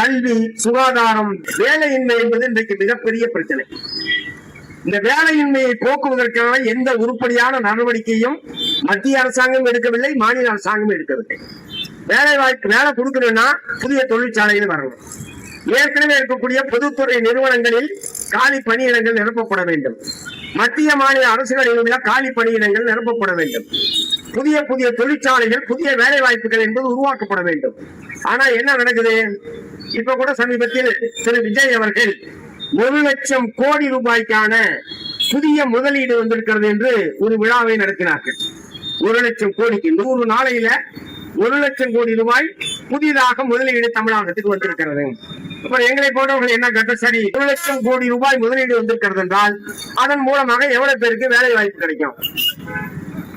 கல்வி, சுகாதாரம், வேலையின்மை என்பது இன்றைக்கு மிகப்பெரிய பிரச்சனை. இந்த வேலையின்மையை போக்குவதற்கான எந்த உருப்படியான நடவடிக்கையும் மத்திய அரசாங்கம் எடுக்கவில்லை, மாநில அரசாங்கம் எடுக்கவில்லை. வேலை வாய்ப்பு வேலை கொடுக்கணும்னா புதிய தொழிற்சாலைகள் வரணும். ஏற்கனவே இருக்கக்கூடிய பொதுத்துறை நிறுவனங்களில் காலி பணியிடங்கள் நிரப்பப்பட வேண்டும். மத்திய மாநில அரசுகளில் உள்ள காலி பணியிடங்கள் நிரப்பப்பட வேண்டும். புதிய புதிய தொழிற்சாலைகள், புதிய வேலை வாய்ப்புகள் என்பது உருவாக்கப்பட வேண்டும். ஆனா என்ன நடக்குது? இப்ப கூட சமீபத்தில் திரு விஜய் அவர்கள் 1 லட்சம் கோடி ரூபாய்க்கான புதிய முதலீடு வந்திருக்கிறது என்று ஒரு விழாவை நடத்தினார்கள். 1 லட்சம் கோடிக்கு 100 நாளையில 1 லட்சம் கோடி ரூபாய் புதிதாக முதலீடு தமிழகத்துக்கு வந்திருக்கிறது. அப்புறம் எங்களை போன்றவர்கள் என்ன கேட்ட, சரி 1 லட்சம் கோடி ரூபாய் முதலீடு வந்திருக்கிறது என்றால் அதன் மூலமாக எவ்வளவு பேருக்கு வேலை வாய்ப்பு கிடைக்கும்,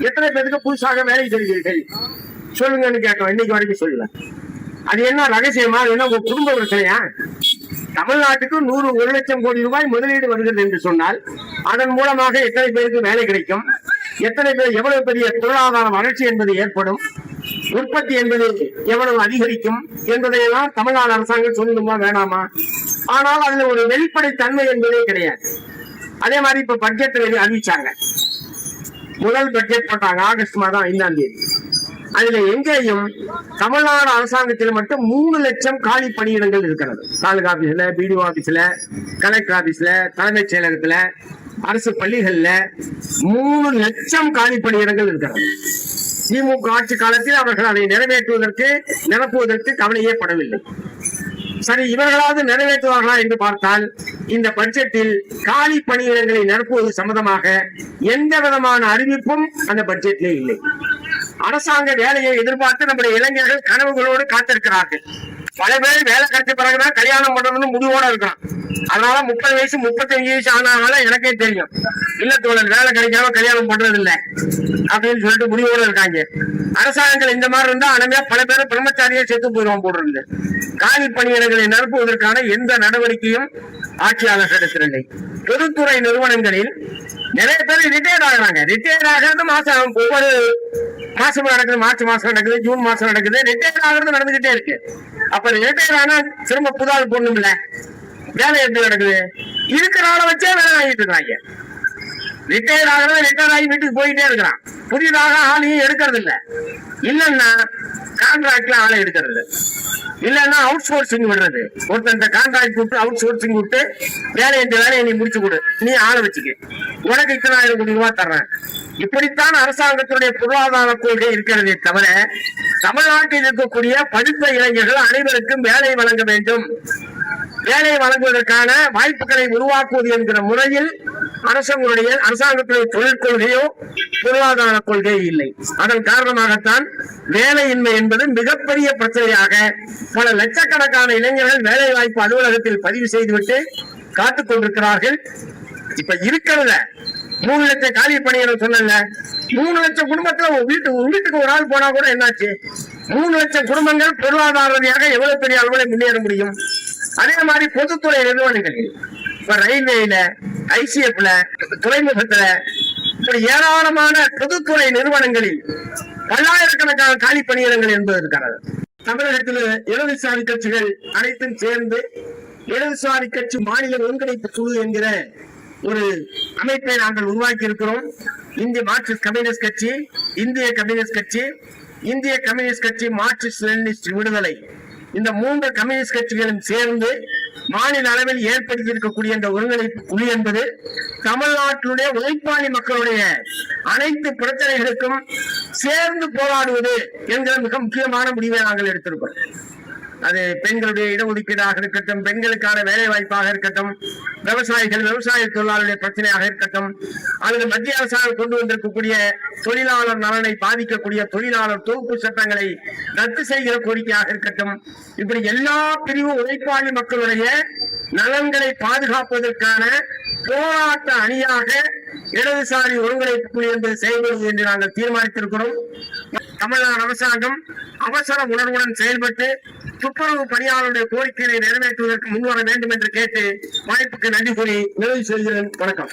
எத்தனை பேருக்கு புதுசாக வேலை தருவீர்கள் சொல்லுங்கன்னு கேட்டோம். இன்னைக்கு வரைக்கும் சொல்லல. அது என்ன ரகசியமா? என்ன உங்க குடும்ப பிரச்சனையா? தமிழ்நாட்டுக்கு 1 லட்சம் கோடி ரூபாய் முதலீடு வருகிறது என்று சொன்னால் அதன் மூலமாக எத்தனை பேருக்கு வேலை கிடைக்கும், எத்தனை பேர், எவ்வளவு பெரிய பொருளாதார வளர்ச்சி என்பது ஏற்படும், உற்பத்தி என்பது எவ்வளவு அதிகரிக்கும் என்பதையெல்லாம் தமிழ்நாடு அரசாங்கம் சொல்லணுமா வேணாமா? ஆனால் அதுல ஒரு வெளிப்படை தன்மை என்பதே கிடையாது. அதே மாதிரி இப்ப பட்ஜெட் அறிவிச்சாங்க. முதல் பட்ஜெட் போட்டாங்க ஆகஸ்ட் மாதம் 5ஆம் தேதி. அதுல எங்கேயும் தமிழ்நாடு அரசாங்கத்தில் மட்டும் 3 லட்சம் காலி பணியிடங்கள் இருக்கிறது. தாலுகா ஆபீஸ்ல, பிடிஓ ஆபீஸ்ல, கலெக்டர் ஆபீஸ்ல, தலைமைச் செயலகத்துல, அரசு பள்ளிகள்ல 3 லட்சம் காலி பணியிடங்கள் இருக்கிறது. திமுக ஆட்சி காலத்தில் அவர்கள் அதை நிரப்புவதற்கு கவலையே படவில்லை. சரி, இவர்களாவது நிறைவேற்றுவார்களா என்று பார்த்தால் இந்த பட்ஜெட்டில் காலி பணியிடங்களை நிரப்புவது சம்பந்தமாக எந்த விதமான அறிவிப்பும் அந்த பட்ஜெட்டிலே இல்லை. அரசாங்க வேலையை எதிர்பார்த்து நம்முடைய இளைஞர்கள் கனவுகளோடு காத்திருக்கிறார்கள். பல பேர் வேலை கிடைச்ச பிறகுதான் கல்யாணம் பண்றதுன்னு முடிவோட இருக்கான். அதனால 30 வயசு 35 வயசு ஆனால எனக்கே தெரியும், இல்ல தோழர் வேலை கிடைக்காம கல்யாணம் பண்றது இல்லை அப்படின்னு சொல்லிட்டு முடிவோட இருக்காங்க. அரசாங்கங்கள் இந்த மாதிரி இருந்தா அனமையா பல பேர் பிரம்மச்சாரியா செத்து போயிடுவோம் போடுறது. காலி பணியிடங்களை நிரப்புவதற்கான எந்த நடவடிக்கையும் ஆட்சியாளர் எடுக்கவில்லை. பொதுத்துறை நிறுவனங்களில் நிறைய பேர் ரிட்டையர்ட் ஆகிறாங்க. ரிட்டையர்ட் ஆகிறது மாசம், ஒவ்வொரு மாசமும் நடக்குது. மார்ச் மாசம் நடக்குது, ஜூன் மாசம் நடக்குது. ரிட்டையர்ட் ஆகிறது நடந்துகிட்டே இருக்கு. அப்ப ரிட்டையர் ஆனா திரும்ப புதால் போடணும் இல்ல, வேலை எப்படி நடக்குது? இருக்கிற ஆளை வச்சே வேலை வாங்கிட்டு இருக்காங்க. ரிட்டையர் ஆகிறது ரிட்டையர் ஆகி வீட்டுக்கு போயிட்டே இருக்கிறான். புதிதாக ஆளையும் எடுக்கிறது இல்ல. இல்லன்னா கான்ட்ராக்ட்ல ஆளை எடுக்கிறது, இல்லன்னா அவுட் சோர்சிங் விடுறது. ஒருத்தன் கான்ட்ராக்ட் விட்டு அவுட் சோர்சிங் விட்டு வேலையை நீ முடிச்சு கொடு, நீ ஆளை வச்சுக்க, உனக்கு 10,000 கோடி ரூபாய் தர்றேன். இப்படித்தான் அரசாங்கத்துடைய பொருளாதார கொள்கை இருக்கிறதே தவிர தமிழ்நாட்டில் இருக்கக்கூடிய படித்த இளைஞர்கள் அனைவருக்கும் வேலை வழங்க வேண்டும், வேலை வழங்குவதற்கான வாய்ப்புகளை உருவாக்குவது என்கிற முறையில் அரசாங்கத்துடைய தொழிற்கொள்கையோ பொருளாதார கொள்கை இல்லை. அதன் காரணமாகத்தான் வேலையின்மை என்பது மிகப்பெரிய பிரச்சனையாக பல லட்சக்கணக்கான இளைஞர்கள் வேலை வாய்ப்பு அலுவலகத்தில் பதிவு செய்துவிட்டு காத்துக் கொண்டிருக்கிறார்கள். இப்ப இருக்கிறத 3 லட்சம் காலி பணியிடம் சொன்னல, 3 லட்சம் குடும்பத்துல வீட்டுக்கு ஒரு ஆள் போனா கூட என்னாச்சு? 3 லட்சம் குடும்பங்கள் பொருளாதார ரீதியாக எவ்வளவு பெரிய அளவில் முன்னேற முடியும்? அதே மாதிரி பொதுத்துறை நிறுவனங்களில் இப்ப ரயில்வேல, ஐசிஎஃப்ல, துறைமுகத்துல, இப்படி ஏராளமான பொதுத்துறை நிறுவனங்களில் பல்லாயிரக்கணக்கான காலி பணியிடங்கள் என்பது இருக்கிறது. தமிழகத்தில் இடதுசாரி கட்சிகள் அனைத்தும் சேர்ந்து இடதுசாரி கட்சி மாநில ஒருங்கிணைப்பு குழு என்கிற ஒரு அமைப்பை நாங்கள் உருவாக்கி இருக்கிறோம். இந்திய மார்க்சிஸ்ட் கம்யூனிஸ்ட் கட்சி, இந்திய கம்யூனிஸ்ட் கட்சி, இந்திய கம்யூனிஸ்ட் கட்சி, மார்க்சிஸ்ட் லெனினிஸ்ட் விடுதலை, இந்த 3 கம்யூனிஸ்ட் கட்சிகளும் சேர்ந்து மாநில அளவில் ஏற்படுத்தி இருக்கக்கூடிய இந்த ஒருங்கிணைப்பு குழு என்பது தமிழ்நாட்டினுடைய உழைப்பாளி மக்களுடைய அனைத்து பிரச்சனைகளுக்கும் சேர்ந்து போராடுவது என்கிற மிக முக்கியமான முடிவை நாங்கள் எடுத்திருக்கிறோம். அது பெண்களுடைய இடஒதுக்கீடாக இருக்கட்டும், பெண்களுக்கான வேலை வாய்ப்பாக இருக்கட்டும், விவசாய தொழிலாளருடைய பிரச்சனையாக இருக்கட்டும், அல்லது மத்திய அரசாங்கம் கொண்டு வந்திருக்கக்கூடிய தொழிலாளர் நலனை பாதிக்கக்கூடிய தொழிலாளர் தொகுப்பு சட்டங்களை ரத்து செய்கிற கோரிக்கையாக இருக்கட்டும், இப்படி எல்லா பிரிவு உழைப்பாளி மக்களுடைய நலன்களை பாதுகாப்பதற்கான போராட்ட அணியாக இடதுசாரி ஒருங்கிணைப்பு குழு என்பது செயல்படுவது என்று நாங்கள் தீர்மானித்திருக்கிறோம். தமிழ்நாடு அரசாங்கம் அவசர உணர்வுடன் செயல்பட்டு துப்புரவு பணியாளருடைய கோரிக்கைகளை நிறைவேற்றுவதற்கு முன்வர வேண்டும் என்று கேட்டு வாய்ப்புக்கு நன்றி கூறி நிறைவு செய்கிறேன். வணக்கம்.